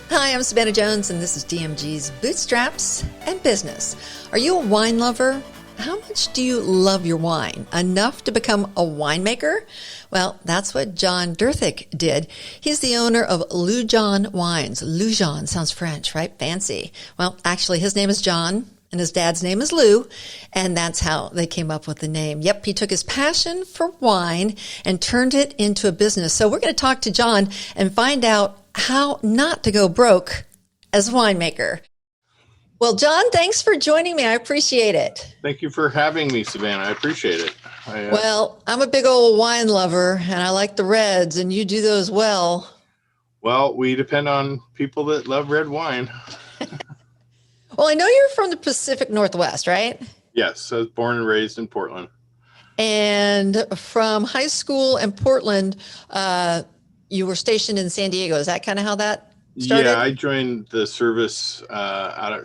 Hi, I'm Savannah Jones, and this is DMG's Bootstraps and Business. Are you a wine lover? How much do you love your wine? Enough to become a winemaker? Well, that's what John Derthick did. He's the owner of Lujon Wines. Lujon sounds French, right? Fancy. Well, actually, his name is John, and his dad's name is Lou, and that's how they came up with the name. Yep, he took his passion for wine and turned it into a business. So we're going to talk to John and find out how not to go broke as a winemaker. Well, John, thanks for joining me. I appreciate it. Thank you for having me, Savannah. I appreciate it. Well, I'm a big old wine lover, and I like the reds, and you do those well. Well, we depend on people that love red wine. Well, I know you're from the Pacific Northwest, right? Yes, I was born and raised in Portland. And from high school in Portland, you were stationed in San Diego. Is that kind of how that started? Yeah, I joined the service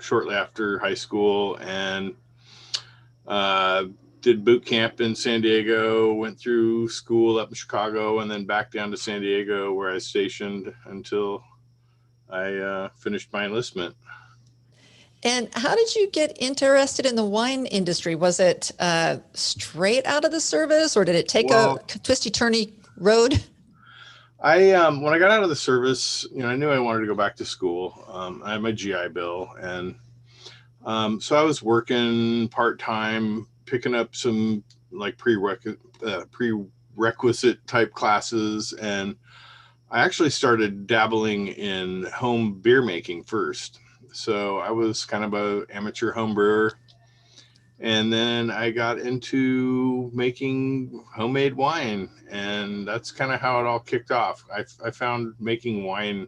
shortly after high school and did boot camp in San Diego, went through school up in Chicago, and then back down to San Diego where I was stationed until I finished my enlistment. And how did you get interested in the wine industry? Was it straight out of the service, or did it take a twisty-turny road? When I got out of the service, I knew I wanted to go back to school. I had my GI Bill, and so I was working part-time, picking up some like prerequisite type classes, and I actually started dabbling in home beer making first. So I was kind of an amateur home brewer. And then I got into making homemade wine, and that's kind of how it all kicked off. I found making wine,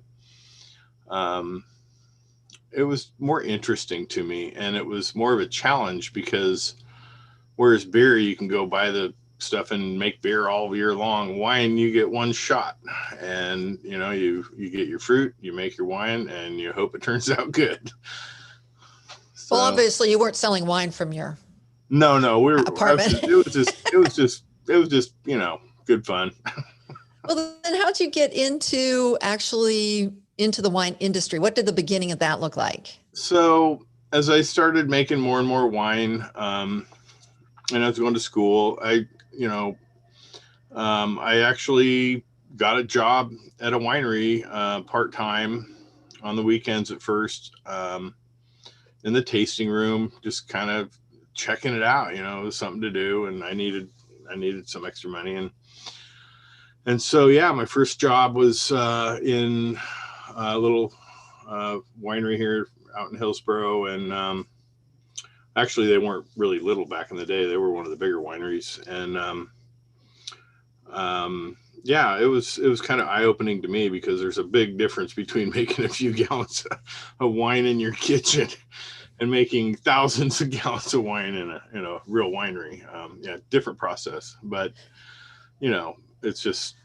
it was more interesting to me, and it was more of a challenge because whereas beer, you can go buy the stuff and make beer all year long. Wine, you get one shot, and you get your fruit, you make your wine, and you hope it turns out good. So, well, obviously you weren't selling wine from your No, we were apartment. It was just good fun. Well, then how'd you get into the wine industry? What did the beginning of that look like? So as I started making more and more wine, and I was going to school, I actually got a job at a winery part-time on the weekends at first, in the tasting room, just kind of checking it out. It was something to do, and I needed some extra money, and so my first job was in a little winery here out in Hillsboro, and actually they weren't really little back in the day. They were one of the bigger wineries, and it was kind of eye-opening to me because there's a big difference between making a few gallons of wine in your kitchen and making thousands of gallons of wine in a real winery. Different process, but it's just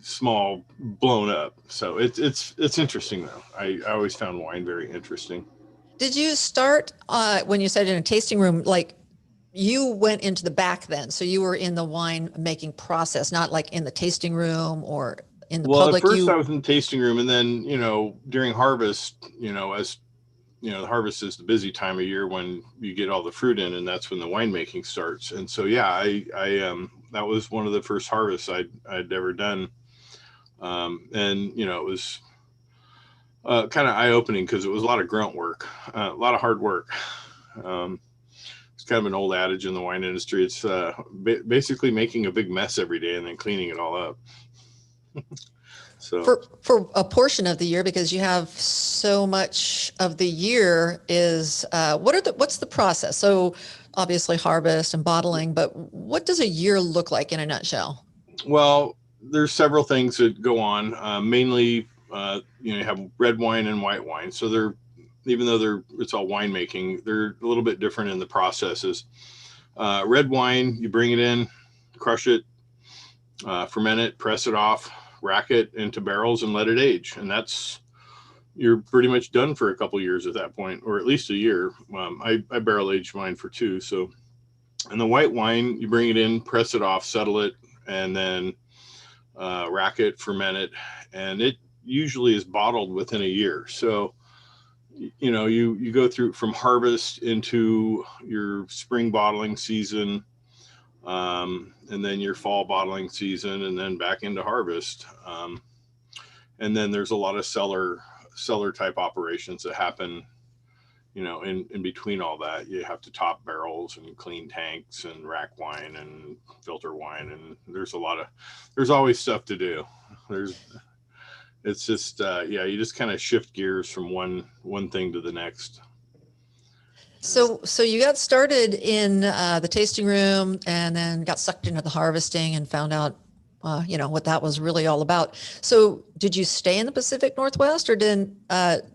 small blown up. So it's interesting though. I always found wine very interesting. Did you start when you said in a tasting room, like you went into the back then? So you were in the wine making process, not like in the tasting room or in the public. Well, at first I was in the tasting room, and then during harvest, as the harvest is the busy time of year when you get all the fruit in, and that's when the winemaking starts. And so, I that was one of the first harvests I'd ever done. And, it was kind of eye-opening because it was a lot of grunt work, a lot of hard work. It's kind of an old adage in the wine industry. It's basically making a big mess every day and then cleaning it all up. So for a portion of the year, because you have so much of the year is what's the process? So obviously harvest and bottling, but what does a year look like in a nutshell? Well, there's several things that go on. Mainly, you have red wine and white wine. So even though it's all winemaking, they're a little bit different in the processes. Red wine, you bring it in, crush it, ferment it, press it off, rack it into barrels and let it age. And you're pretty much done for a couple of years at that point, or at least a year. I barrel aged mine for 2. So, and the white wine, you bring it in, press it off, settle it, and then rack it, ferment it. And usually is bottled within a year. So, you go through from harvest into your spring bottling season, and then your fall bottling season, and then back into harvest. And then there's a lot of cellar type operations that happen, in between all that. You have to top barrels and clean tanks and rack wine and filter wine, and there's always stuff to do. It's just you just kind of shift gears from one thing to the next. So you got started in the tasting room and then got sucked into the harvesting and found out, what that was really all about. So did you stay in the Pacific Northwest, or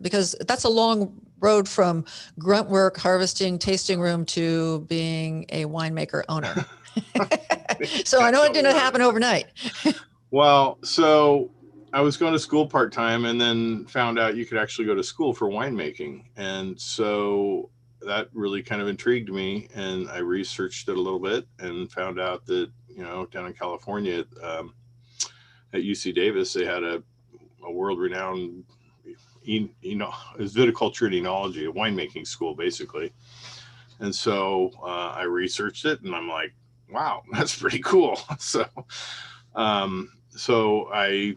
because that's a long road from grunt work, harvesting, tasting room to being a winemaker owner. So I know it didn't happen overnight. Well, so I was going to school part-time and then found out you could actually go to school for winemaking. And so that really kind of intrigued me, and I researched it a little bit and found out that, down in California, at UC Davis, they had a world-renowned, viticulture and enology, a winemaking school, basically. And so I researched it, and I'm like, wow, that's pretty cool. So I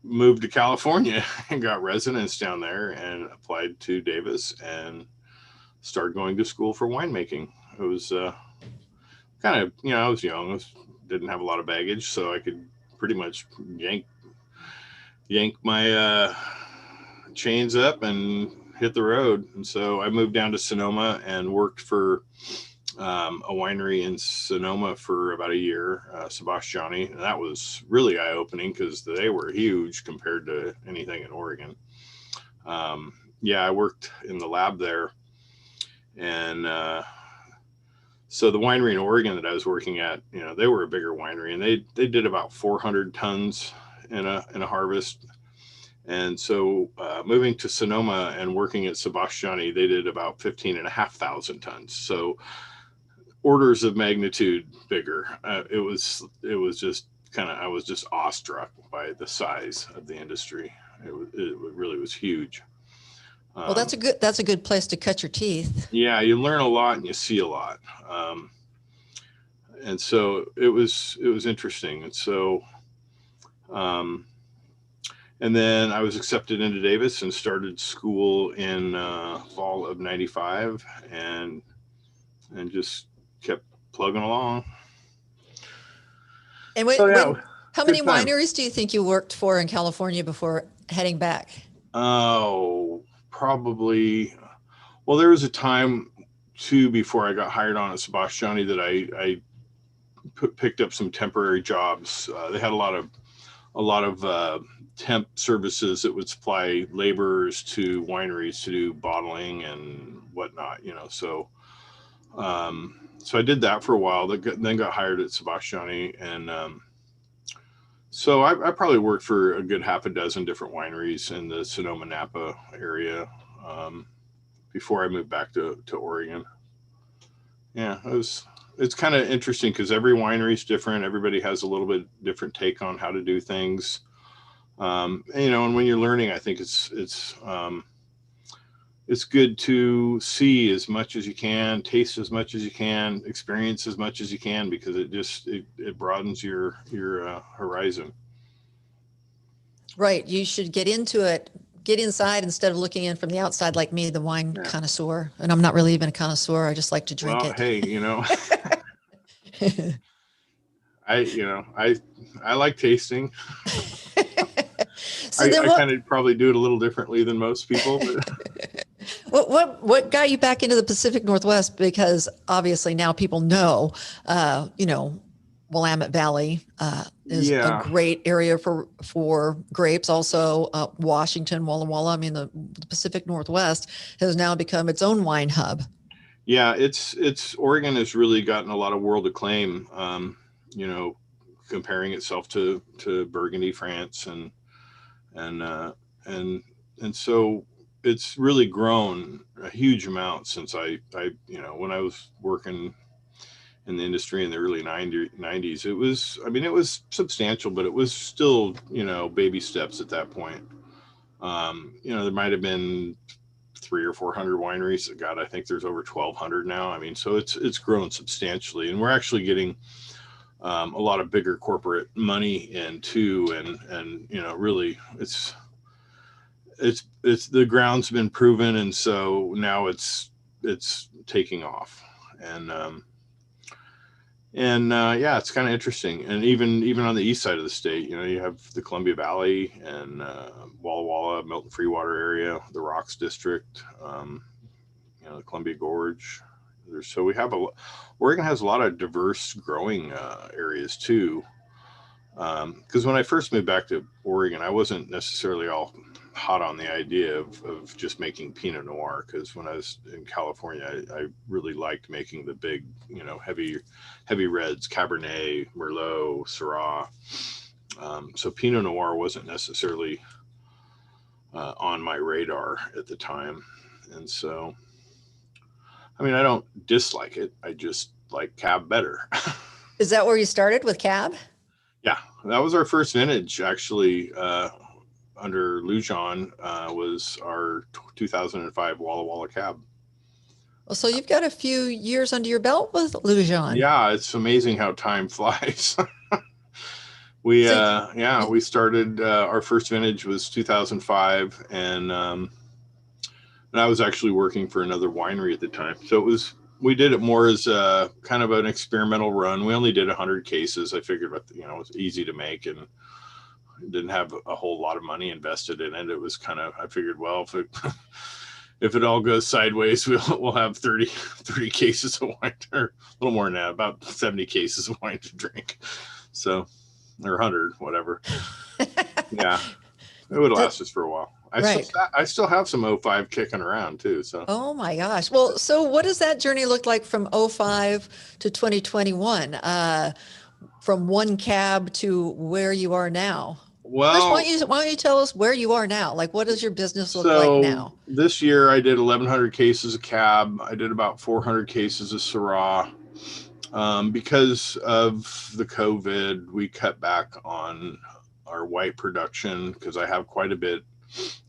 moved to California and got residence down there and applied to Davis and started going to school for winemaking. It was kind of, I was young, didn't have a lot of baggage, so I could pretty much yank my chains up and hit the road. And so I moved down to Sonoma and worked for a winery in Sonoma for about a year, Sebastiani. And that was really eye-opening because they were huge compared to anything in Oregon. I worked in the lab there. And so the winery in Oregon that I was working at, they were a bigger winery, and they did about 400 tons in a harvest. And so moving to Sonoma and working at Sebastiani, they did about 15,500 tons. So orders of magnitude bigger. It was just I was just awestruck by the size of the industry. It really was huge. Well, that's a good place to cut your teeth. Yeah, you learn a lot and you see a lot. And so it was interesting. And so, and then I was accepted into Davis and started school in fall of '95, and just kept plugging along. And how many wineries do you think you worked for in California before heading back? Oh, probably. Well, there was a time too before I got hired on at Sebastiani that I picked up some temporary jobs. They had a lot of temp services that would supply laborers to wineries to do bottling and whatnot, So, so I did that for a while. Then got hired at Sebastiani, and so I probably worked for a good half a dozen different wineries in the Sonoma Napa area before I moved back to Oregon. Yeah, it's kind of interesting because every winery is different. Everybody has a little bit different take on how to do things. And when you're learning, I think it's good to see as much as you can, taste as much as you can, experience as much as you can, because it broadens your horizon. Right. You should get into it, get inside instead of looking in from the outside like me, the wine connoisseur. And I'm not really even a connoisseur. I just like to drink it. Hey, I like tasting. So I kind of probably do it a little differently than most people. But. What got you back into the Pacific Northwest? Because obviously now people know, Willamette Valley is a great area for grapes. Also, Washington, Walla Walla. I mean, the Pacific Northwest has now become its own wine hub. Yeah, Oregon has really gotten a lot of world acclaim. Comparing itself to Burgundy, France, and so it's really grown a huge amount since I when I was working in the industry in the early 90s. It was, I mean, it was substantial, but it was still, baby steps at that point. There might have been 300 or 400 wineries. God, I think there's over 1,200 now. I mean, so it's grown substantially, and we're actually getting a lot of bigger corporate money in too, and really, it's the ground's been proven, and so now it's taking off, and yeah, it's kind of interesting. And even on the east side of the state, you have the Columbia Valley and Walla Walla, Milton Freewater area, the Rocks District, the Columbia Gorge. So Oregon has a lot of diverse growing areas too. Because when I first moved back to Oregon, I wasn't necessarily all hot on the idea of just making Pinot Noir, because when I was in California, I really liked making the big, heavy reds, Cabernet, Merlot, Syrah. So Pinot Noir wasn't necessarily on my radar at the time. And so, I mean, I don't dislike it. I just like Cab better. Is that where you started with Cab? Yeah, that was our first vintage, actually. Under Lujon was our 2005 Walla Walla Cab. Well, so you've got a few years under your belt with Lujon. Yeah, it's amazing how time flies. We started our first vintage was 2005, and I was actually working for another winery at the time. So we did it more as kind of an experimental run. We only did 100 cases. I figured, it was easy to make and didn't have a whole lot of money invested in it. It was kind of, I figured, well, if it all goes sideways, we'll have 30 cases of wine, or a little more than that, about 70 cases of wine to drink. So, or 100, whatever. Yeah, it would last us for a while. I still have some 05 kicking around too. So. Oh my gosh. Well, so what does that journey look like from 05 to 2021? From one cab to where you are now? Well, first, why don't you tell us where you are now? Like, what does your business look like now? This year I did 1,100 cases of Cab. I did about 400 cases of Syrah. Because of the COVID, we cut back on our white production because I have quite a bit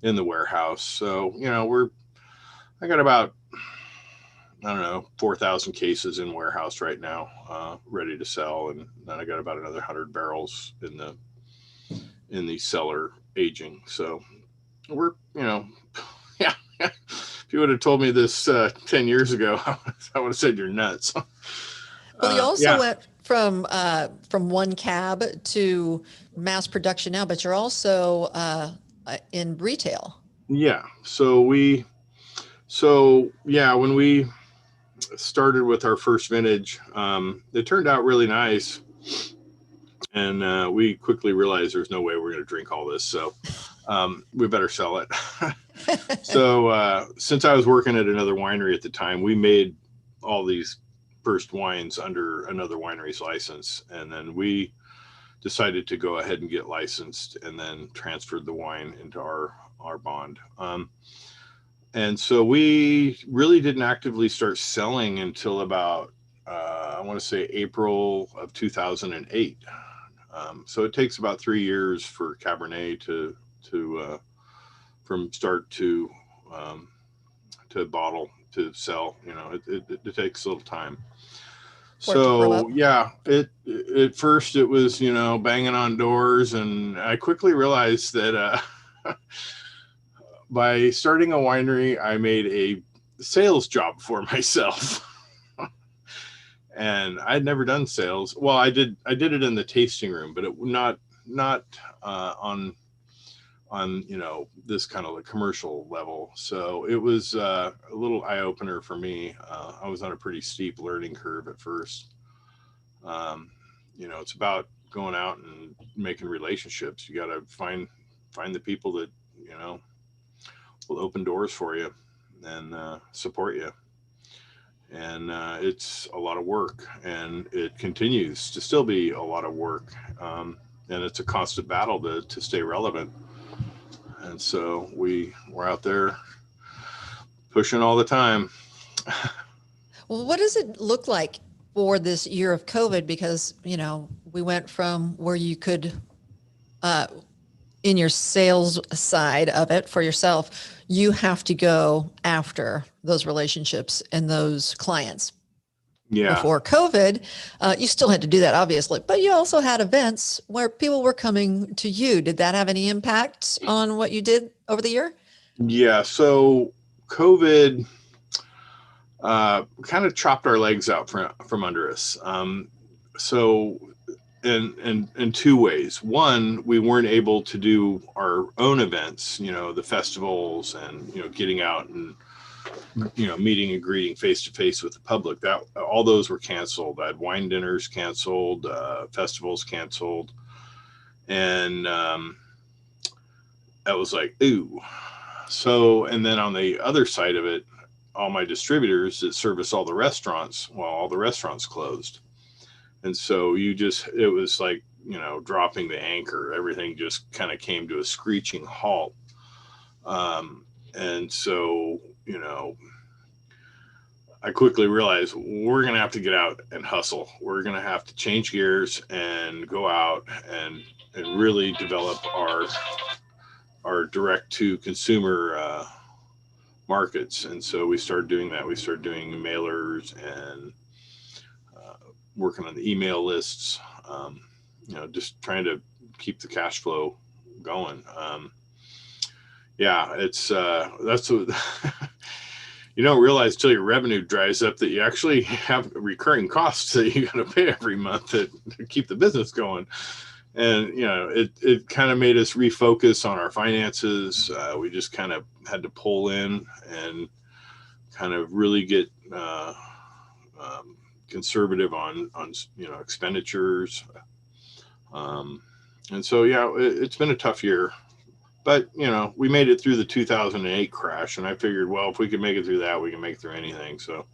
in the warehouse. So, I got about, 4,000 cases in warehouse right now, ready to sell. And then I got about another 100 barrels in the cellar aging. So we're, yeah, if you would have told me this 10 years ago, I would have said you're nuts. Well, you also went from one cab to mass production now, but you're also in retail. Yeah. So when we started with our first vintage, it turned out really nice. And we quickly realized there's no way we're going to drink all this. So we better sell it. So since I was working at another winery at the time, we made all these first wines under another winery's license. And then we decided to go ahead and get licensed and then transferred the wine into our bond. And so we really didn't actively start selling until about, I want to say April of 2008. So it takes about 3 years for Cabernet to from start to bottle to sell. It takes a little time. So yeah, at first it was, banging on doors, and I quickly realized that by starting a winery, I made a sales job for myself. And I'd never done sales. Well, I did it in the tasting room, but it not on this kind of a commercial level. So it was a little eye opener for me. I was on a pretty steep learning curve at first. It's about going out and making relationships. You got to find the people that will open doors for you and support you. And it's a lot of work, and it continues to still be a lot of work. And it's a constant battle to stay relevant. And so we're out there pushing all the time. Well, what does it look like for this year of COVID because, we went from where you could, in your sales side of it for yourself, you have to go after those relationships and those clients. Yeah. Before COVID, you still had to do that, obviously, but you also had events where people were coming to you. Did that have any impact on what you did over the year? Yeah. So COVID kind of chopped our legs out from under us. So in two ways. One, we weren't able to do our own events, the festivals and, getting out and, meeting and greeting face to face with the public. That all those were canceled. I had wine dinners canceled, festivals canceled. And that was like, ooh. So, and then on the other side of it, all my distributors that service all the restaurants, well, all the restaurants closed. And so it was like, dropping the anchor. Everything just kind of came to a screeching halt. And so, I quickly realized we're going to have to get out and hustle. We're going to have to change gears and go out and really develop our direct to consumer markets. And so we started doing that. We started doing mailers and working on the email lists, just trying to keep the cash flow going. It's that's what you don't realize till your revenue dries up that you actually have recurring costs that you got to pay every month to keep the business going. And, it kind of made us refocus on our finances. We just kind of had to pull in and kind of really get conservative on expenditures. And so, it's been a tough year. But, we made it through the 2008 crash, and I figured, well, if we can make it through that, we can make it through anything. So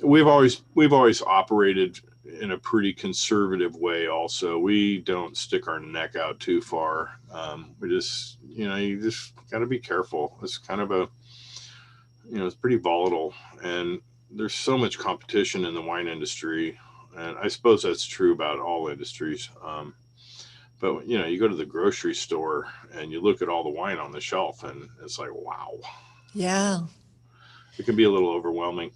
we've always operated in a pretty conservative way also. We don't stick our neck out too far. We just, you just got to be careful. It's kind of it's pretty volatile, and there's so much competition in the wine industry. And I suppose that's true about all industries. But, you go to the grocery store and you look at all the wine on the shelf and it's like, wow. Yeah. It can be a little overwhelming.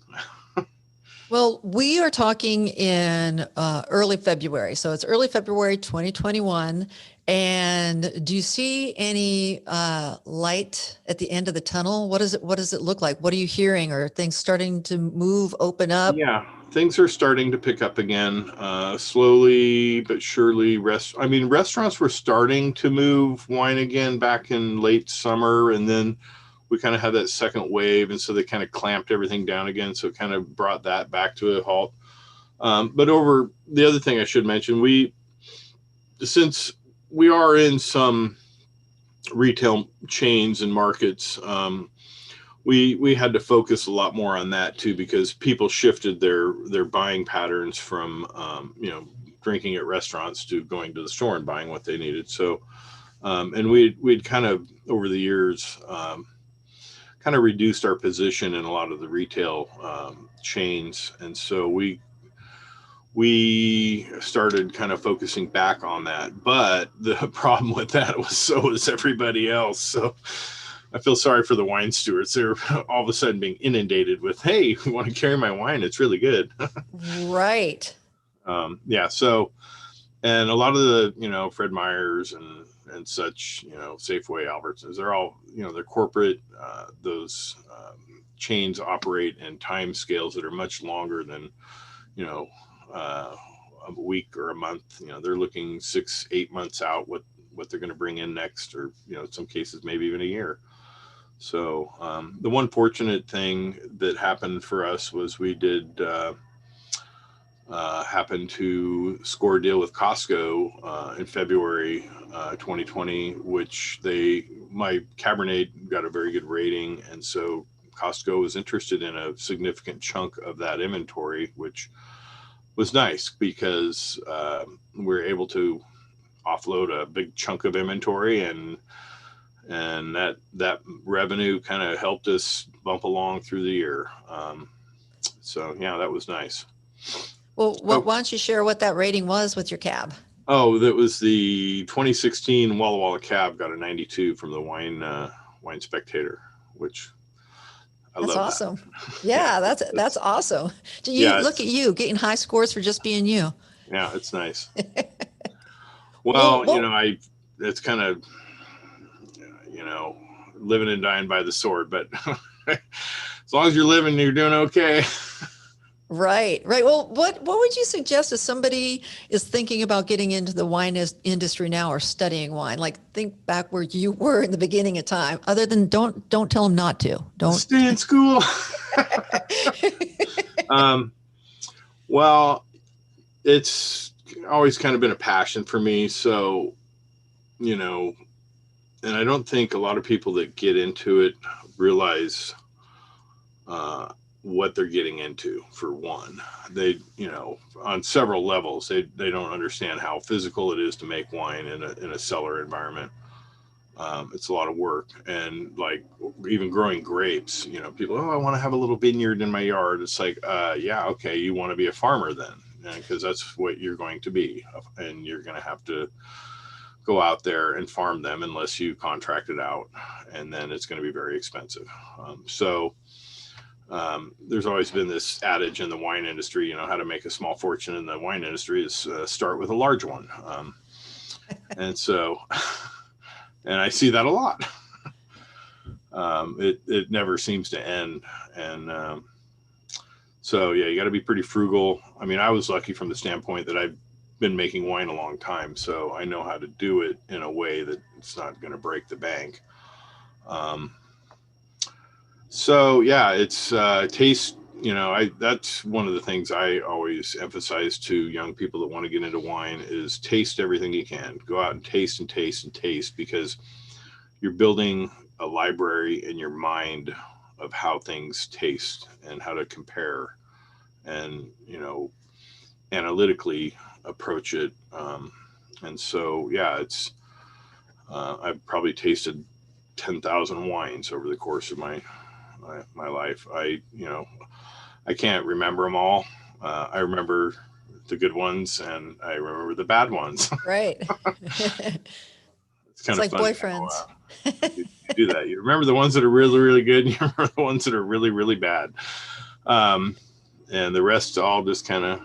Well, we are talking in early February. So it's early February 2021. And do you see any light at the end of the tunnel? What does it look like? What are you hearing? Are things starting to move, open up? Yeah, things are starting to pick up again, slowly but surely. Restaurants were starting to move wine again back in late summer, and then we kind of had that second wave, and so they kind of clamped everything down again. So it kind of brought that back to a halt. But over the other thing I should mention, since we are in some retail chains and markets, we had to focus a lot more on that too, because people shifted their buying patterns from drinking at restaurants to going to the store and buying what they needed. So and we'd kind of over the years kind of reduced our position in a lot of the retail chains, and so we started kind of focusing back on that. But the problem with that was so was everybody else. So I feel sorry for the wine stewards. They're all of a sudden being inundated with, hey, you want to carry my wine? It's really good. Right. So, and a lot of the, Fred Meyers and such, Safeway, Albertsons, they're all, they're corporate. Those chains operate in time scales that are much longer than, a week or a month. They're looking 6-8 months out what they're going to bring in next, or, in some cases, maybe even a year. So the one fortunate thing that happened for us was we did happen to score a deal with Costco in February 2020, which my Cabernet got a very good rating. And so Costco was interested in a significant chunk of that inventory, which was nice because we were able to offload a big chunk of inventory, and that revenue kind of helped us bump along through the year. So yeah, that was nice. Well, Oh, why don't you share what that rating was with your cab? oh, that was the 2016 Walla Walla Cab, got a 92 from the Wine Spectator, which I That's love that. awesome. Yeah, Yeah, that's awesome. Do you yeah, look at you getting high scores for just being you? it's nice. Well, Well, well, it's kind of, you know, living and dying by the sword, but as long as you're living, you're doing okay. right, right. Well, what would you suggest if somebody is thinking about getting into the wine industry now or studying wine? Like, think back where you were in the beginning of time. Other than don't tell them not to. Don't. Stay in school. um, well, it's always kind of been a passion for me. So, you know, and I don't think a lot of people that get into it realize uh, what they're getting into. For one, they, on several levels, they don't understand how physical it is to make wine in a cellar environment. It's a lot of work, and like even growing grapes, people, oh, I want to have a little vineyard in my yard. It's like, yeah, okay, you want to be a farmer then, because that's what you're going to be, and you're going to have to go out there and farm them unless you contract it out, and then it's going to be very expensive. There's always been this adage in the wine industry, how to make a small fortune in the wine industry is start with a large one. And so, and I see that a lot. It never seems to end. And so, yeah, you got to be pretty frugal. I mean, I was lucky from the standpoint that I've been making wine a long time, so I know how to do it in a way that it's not going to break the bank. So yeah, it's taste. That's one of the things I always emphasize to young people that want to get into wine is taste everything you can. Go out and taste and taste and taste, because you're building a library in your mind of how things taste and how to compare and analytically approach it. And so yeah, it's I've probably tasted 10,000 wines over the course of my life. I can't remember them all. I remember the good ones and I remember the bad ones. Right. It's It's kind of like funny boyfriends. how you do that. You remember the ones that are really, really good, and you remember the ones that are really, really bad. And the rest all just kind of,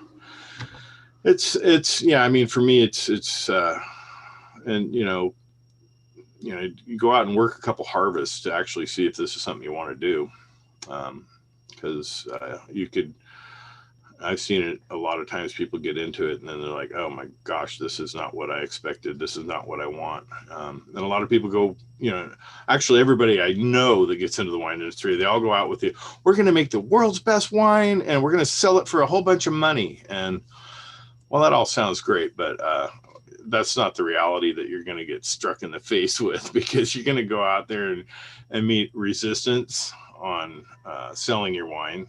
it's, yeah, I mean, for me, and you go out and work a couple harvests to actually see if this is something you want to do. Because I've seen it a lot of times. People get into it and then they're like, "Oh my gosh, this is not what I expected. This is not what I want." And a lot of people go, actually, everybody I know that gets into the wine industry, they all go out with we're going to make the world's best wine and we're going to sell it for a whole bunch of money. And well, that all sounds great, but that's not the reality that you're going to get struck in the face with, because you're going to go out there and meet resistance on selling your wine.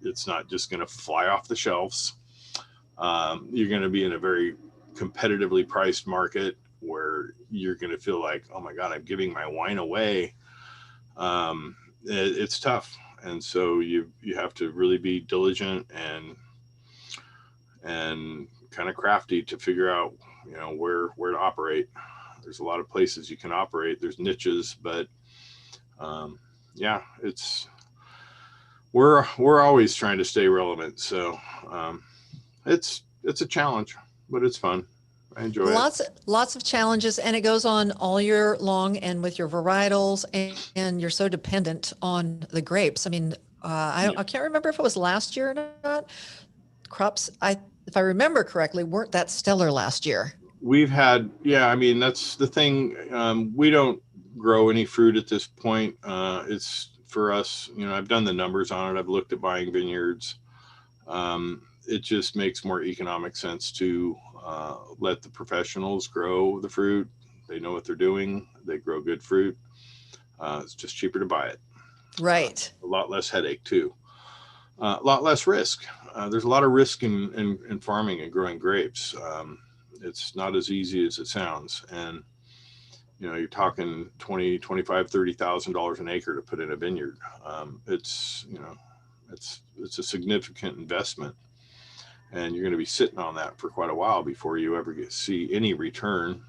It's not just going to fly off the shelves. You're going to be in a very competitively priced market where you're going to feel like, oh my God, I'm giving my wine away. It's tough. And so you have to really be diligent and kind of crafty to figure out, where to operate. There's a lot of places you can operate. There's niches, but yeah, we're always trying to stay relevant. So it's a challenge, but it's fun. I enjoy it. Lots of challenges, and it goes on all year long. And with your varietals, and you're so dependent on the grapes. I mean, I can't remember if it was last year or not. Crops, if I remember correctly, weren't that stellar last year. We've had, yeah, I mean, that's the thing. We don't grow any fruit at this point. It's for us, I've done the numbers on it. I've looked at buying vineyards. It just makes more economic sense to let the professionals grow the fruit. They know what they're doing. They grow good fruit. It's just cheaper to buy it. Right. A lot less headache too. A lot less risk. There's a lot of risk in farming and growing grapes. It's not as easy as it sounds. And, you're talking $20,000, $25,000, $30,000 an acre to put in a vineyard. It's, it's a significant investment, and you're going to be sitting on that for quite a while before you ever get see any return.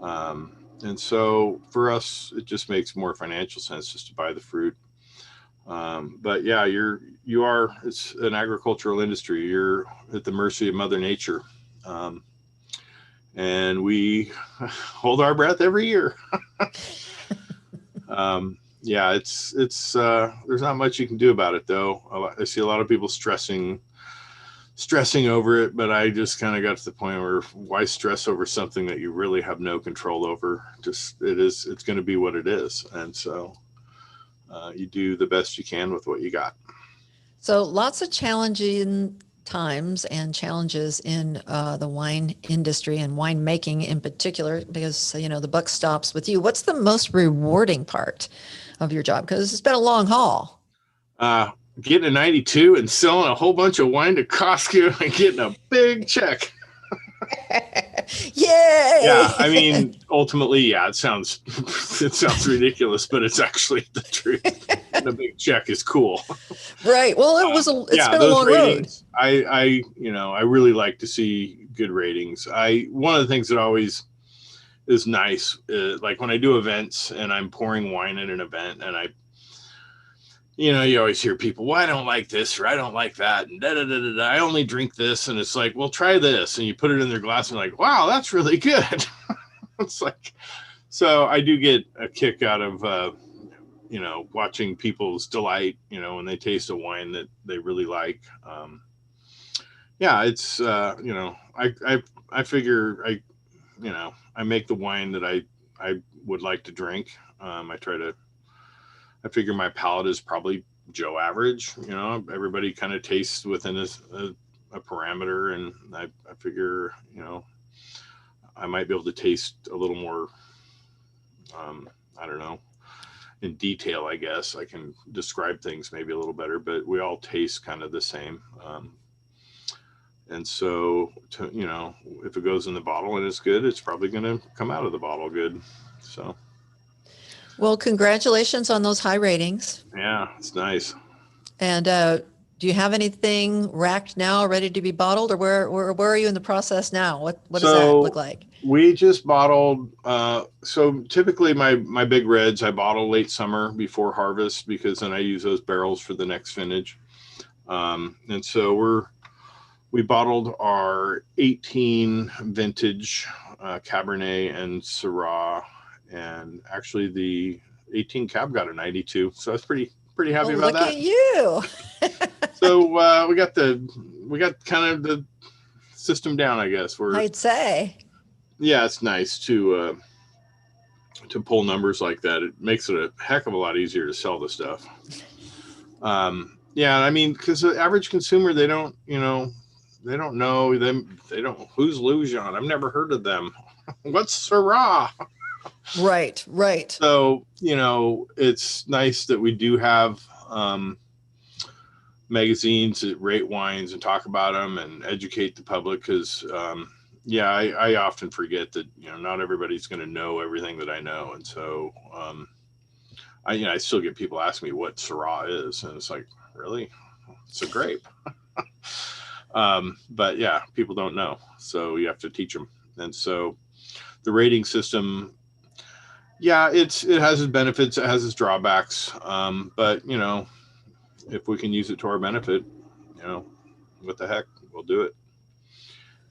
And so for us, it just makes more financial sense just to buy the fruit. But yeah, it's an agricultural industry. You're at the mercy of Mother Nature. Um, and we hold our breath every year. Yeah, there's not much you can do about it though. I see a lot of people stressing over it, but I just kind of got to the point where why stress over something that you really have no control over? It's going to be what it is. And so you do the best you can with what you got. So lots of challenging times and challenges in the wine industry and winemaking in particular, because, the buck stops with you. What's the most rewarding part of your job? Because it's been a long haul. Getting a 92 and selling a whole bunch of wine to Costco and getting a big check. Yay! Yeah, I mean, ultimately, yeah, it sounds ridiculous, but it's actually the truth. And a big check is cool. Right. Well, it's been a long ratings, road. I really like to see good ratings. One of the things that always is nice, like when I do events and I'm pouring wine at an event, and you always hear people, well, I don't like this, or I don't like that, and da-da-da-da-da. I only drink this. And it's like, well, try this. And you put it in their glass and like, wow, that's really good. It's like, so I do get a kick out of, watching people's delight, when they taste a wine that they really like. Yeah, it's, I figure I make the wine that I would like to drink. I figure my palate is probably Joe average. Everybody kind of tastes within a parameter, and I figure, I might be able to taste a little more, I don't know, in detail, I guess. I can describe things maybe a little better, but we all taste kind of the same. And so, if it goes in the bottle and it's good, it's probably going to come out of the bottle good. So. Well, congratulations on those high ratings. Yeah, it's nice. And do you have anything racked now, ready to be bottled, or where are you in the process now? What does that look like? We just bottled. So typically my big reds I bottle late summer before harvest, because then I use those barrels for the next vintage. And so we bottled our 18 vintage Cabernet and Syrah. And actually the 18 Cab got a 92. So I was pretty happy about that. Look at you. So we got kind of the system down, I guess. I'd say. Yeah, it's nice to pull numbers like that. It makes it a heck of a lot easier to sell the stuff. Yeah, I mean, because the average consumer, they don't know them. They don't, who's Lujon? I've never heard of them. What's Syrah? Right. So, it's nice that we do have magazines that rate wines and talk about them and educate the public, because, I often forget that, not everybody's going to know everything that I know. And so I still get people ask me what Syrah is. And it's like, really? It's a grape. But yeah, people don't know. So you have to teach them. And so the rating system, yeah, it has its benefits, it has its drawbacks. But if we can use it to our benefit, what the heck, we'll do it.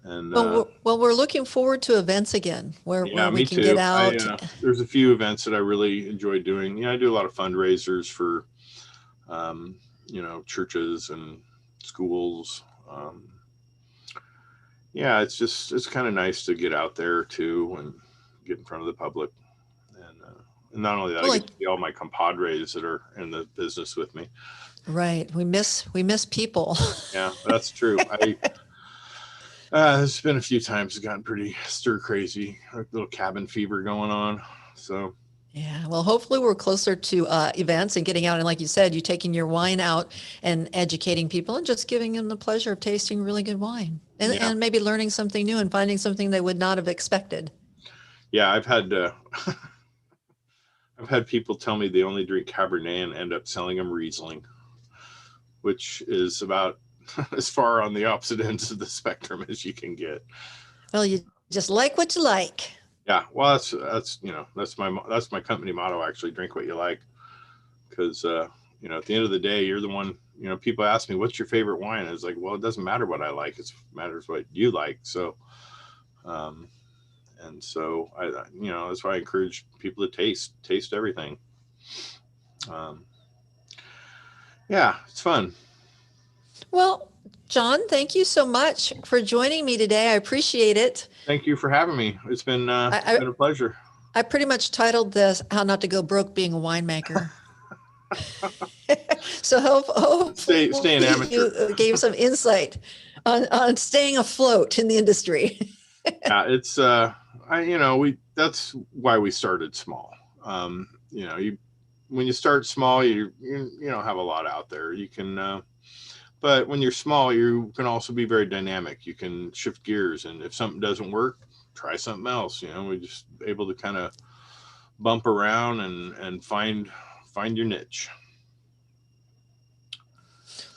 And well, we're looking forward to events again where we can get out. There's a few events that I really enjoy doing. I do a lot of fundraisers for, churches and schools. It's kind of nice to get out there too and get in front of the public. And not only that, I get to see all my compadres that are in the business with me. Right. We miss people. Yeah, that's true. There's been a few times it's gotten pretty stir crazy, like little cabin fever going on. So. Yeah. Well, hopefully we're closer to events and getting out. And like you said, you taking your wine out and educating people and just giving them the pleasure of tasting really good wine and maybe learning something new and finding something they would not have expected. Yeah. I've had people tell me they only drink Cabernet and end up selling them Riesling. which is about as far on the opposite ends of the spectrum as you can get. Well, you just like what you like. Yeah, well, that's that's my company motto, actually. Drink what you like, because at the end of the day, you're the one. People ask me, what's your favorite wine? It's like, well, it doesn't matter what I like, it matters what you like. So and so I that's why I encourage people to taste everything. Yeah, it's fun. Well, John, thank you so much for joining me today. I appreciate it. Thank you for having me. It's been a pleasure. I pretty much titled this "How Not to Go Broke Being a Winemaker." So hopefully stay an amateur. You gave some insight on staying afloat in the industry. Yeah, it's that's why we started small. When you start small, you don't have a lot out there. You can, but when you're small, you can also be very dynamic. You can shift gears, and if something doesn't work, try something else. We're just able to kind of bump around and find your niche.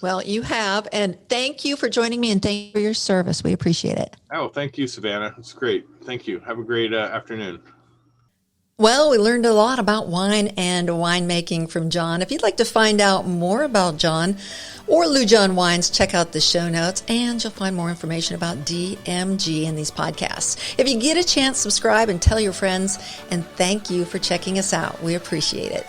Well, you have, and thank you for joining me, and thank you for your service. We appreciate it. Oh, thank you, Savannah. It's great. Thank you. Have a great afternoon. Well, we learned a lot about wine and winemaking from John. If you'd like to find out more about John or Lujon Wines, check out the show notes, and you'll find more information about DMG in these podcasts. If you get a chance, subscribe and tell your friends, and thank you for checking us out. We appreciate it.